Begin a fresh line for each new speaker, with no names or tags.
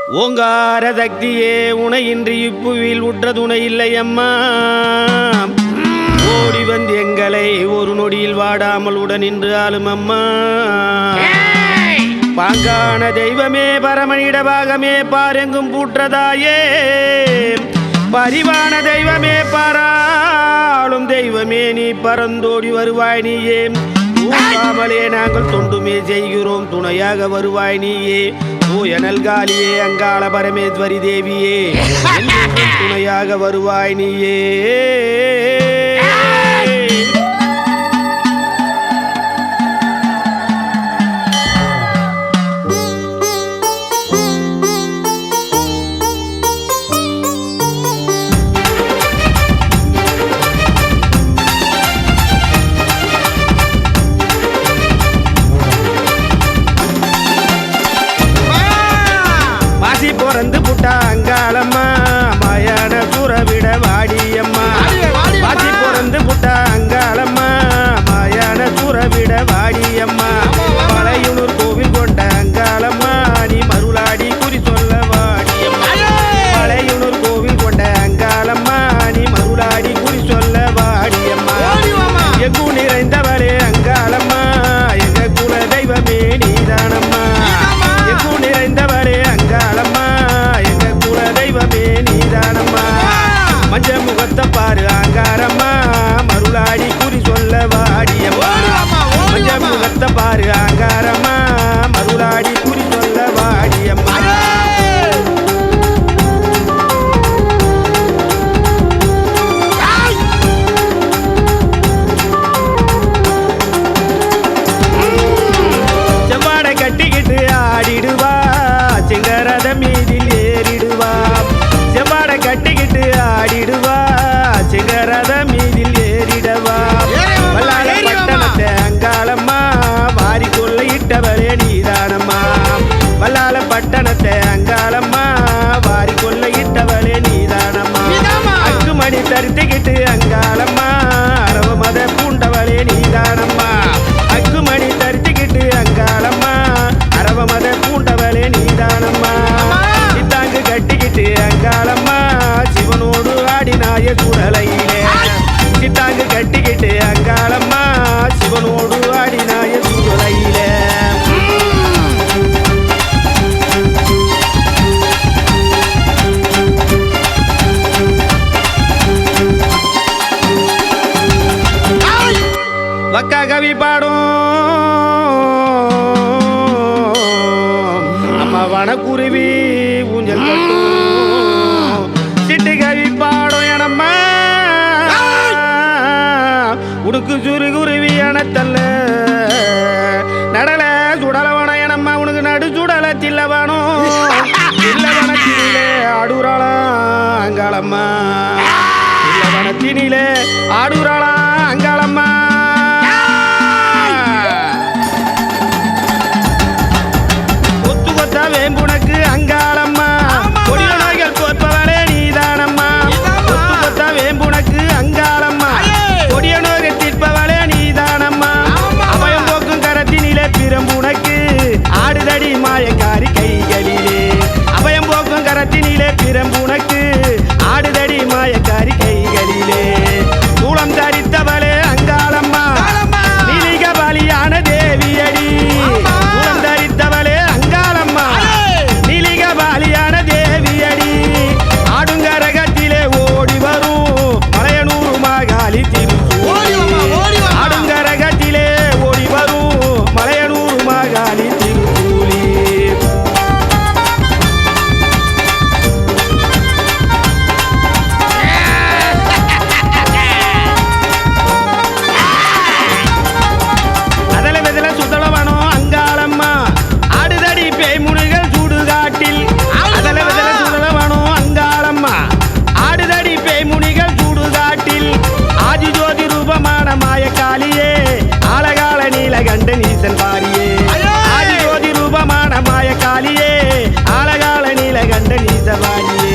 ஓங்கார சக்தியே உனையின்றி இப்புவில் உற்ற துணை இல்லை அம்மா. ஓடி வந்து எங்களை ஒரு நொடியில் வாடாமல் உடன் நின்று ஆளும் அம்மா. பாங்கான தெய்வமே பரமனிட பாகமே பாரெங்கும் பூற்றதாயே. பரிவான தெய்வமே பாராளும் தெய்வமே நீ பறந்தோடி வருவாய் நீயே. ஊகாமலே நாங்கள் தொண்டுமே செய்கிறோம் துணையாக வருவாய் நீயே. தூய நல்காலியே அங்காள பரமேஸ்வரி தேவியே துணையாக வருவாய் நீயே. பிறந்து புட்டா அங்காளம்மா மாயான சூறவிட வாடியம்மா. வாசி பிறந்து புட்டா அங்காளம்மா மாயான சூறவிட வாடியம்மா. மலையுனூர் கோவில் கொண்ட அங்காளம்மா நீ மருளாடி குறி சொல்ல வாடியம்மா. மலையுனூர் கோவில் கொண்ட அங்காளம்மா நீ மருளாடி குறி சொல்ல வாடியம்மா. எங்கு நிறைந்தவரே அங்காளம்மா எங்க குல தெய்வமே நீதானம்மா. எங்கு நிறைந்தவரே அங்காளம்மா தெய்வமே நீதானம்மா. மஞ்ச முகத்தை பாரு அங்காரம்மா மருளாடி குறி சொல்ல வாடியம்மா. மஞ்ச முகத்தை பாரு அங்காரம்மா மருளாடி குறி சொல்ல வாடியம்மா. செவ்வாடை கட்டிக்கிட்டு ஆடிடுவா சிங்கரத மீதில் ஏறிடுவா. செவ்வாடை கட்டிக்கிட்டு ஆடிடுவா சிங்கரத மீதில் ஏறிடவா. வல்லாள பட்டணத்தை அங்காளம்மா வாரி கொள்ளையிட்டவரே நீதானம்மா. வல்லாள பட்டணத்தை அங்காளம்மா வாரி கொள்ளையிட்டவளே நீதானம்மா. அக்கு மணி தரித்துக்கிட்டு அங்காளம்மா அரவ மத பூண்டவளே நீதானம்மா. அக்கு மணி தரித்துக்கிட்டு அங்காளம்மா அரவ மத பூண்டவளே நீதானம்மா. சித்தாங்கு கட்டிக்கிட்டு அங்காளம்மா சிவனோடு ஆடினாய சுடலையிலே. சித்தாங்கு கட்டிக்கிட்டு அங்காளம்மா சிவனோடு ஆடினாய சுடலையிலே. வக்கா கவி பாடும் அம்மா வனக்குருவி ஊஞ்சல் கட்டும். சிட்டு கவி பாடும் எனம்மா உடுக்கு சுரு குருவி எனத்தல்ல. நடல சுடலவன எனம்மா உனக்கு நடு சுடல தில்லவனோ. தில்லவனத்தினிலே ஆடுறாளா அங்காளம்மா. தில்லவனத்தினிலே ஆடுறாளா அங்காளம்மா. வேம்புனக்கு அங்காளம்மா கொடிய நோய்கள் தோற்பவளே நீதானம்மா. கொத்து கொத்த வேம்புனக்கு அங்காளம்மா கொடிய நோய்கள் தீர்ப்பவளே நீதானம்மா. அபயம் போக்கும் கரத்தினிலே பிரம்புனக்கு ஆடுதடி மாயக்காரி கைகளிலே. அபயம் போக்கும் கரத்தினிலே பிரம்புனக்கு ஆடுதடி மாயக்காரி கைகளிலே. சூளம் தரித்தவளே அங்காளம்மா நீலிக பலியான தேவியடி. சூளம் தரித்தவளே அங்காளம்மா நீலிக பாலியான தேவியடி. ஆடுங்கரகத்திலே ஓடி வரும் மலையனூர் மாகாளி திருச்சூலி. ஆடுங்கரகத்திலே ஓடி வரும் மலையனூர் மாகாளி திருச்சூலி. அதல வெதல சுத்தளவனோ அங்காளம்மா ஆடுதடி பேய்முனிகள் சுடுகாட்டில். அதல வெதல சுடலவனோ அங்காளம்மா ஆடுதடி பேய்முனிகள் சுடுகாட்டில். ஆதி ஜோதி ரூபமான மாயக்காளியே ஆலகால நீலகண்ட நீசன் பாரியே. ஆதி ஜோதி ரூபமான மாயக்காளியே ஆலகால நீலகண்ட நீச பாரியே.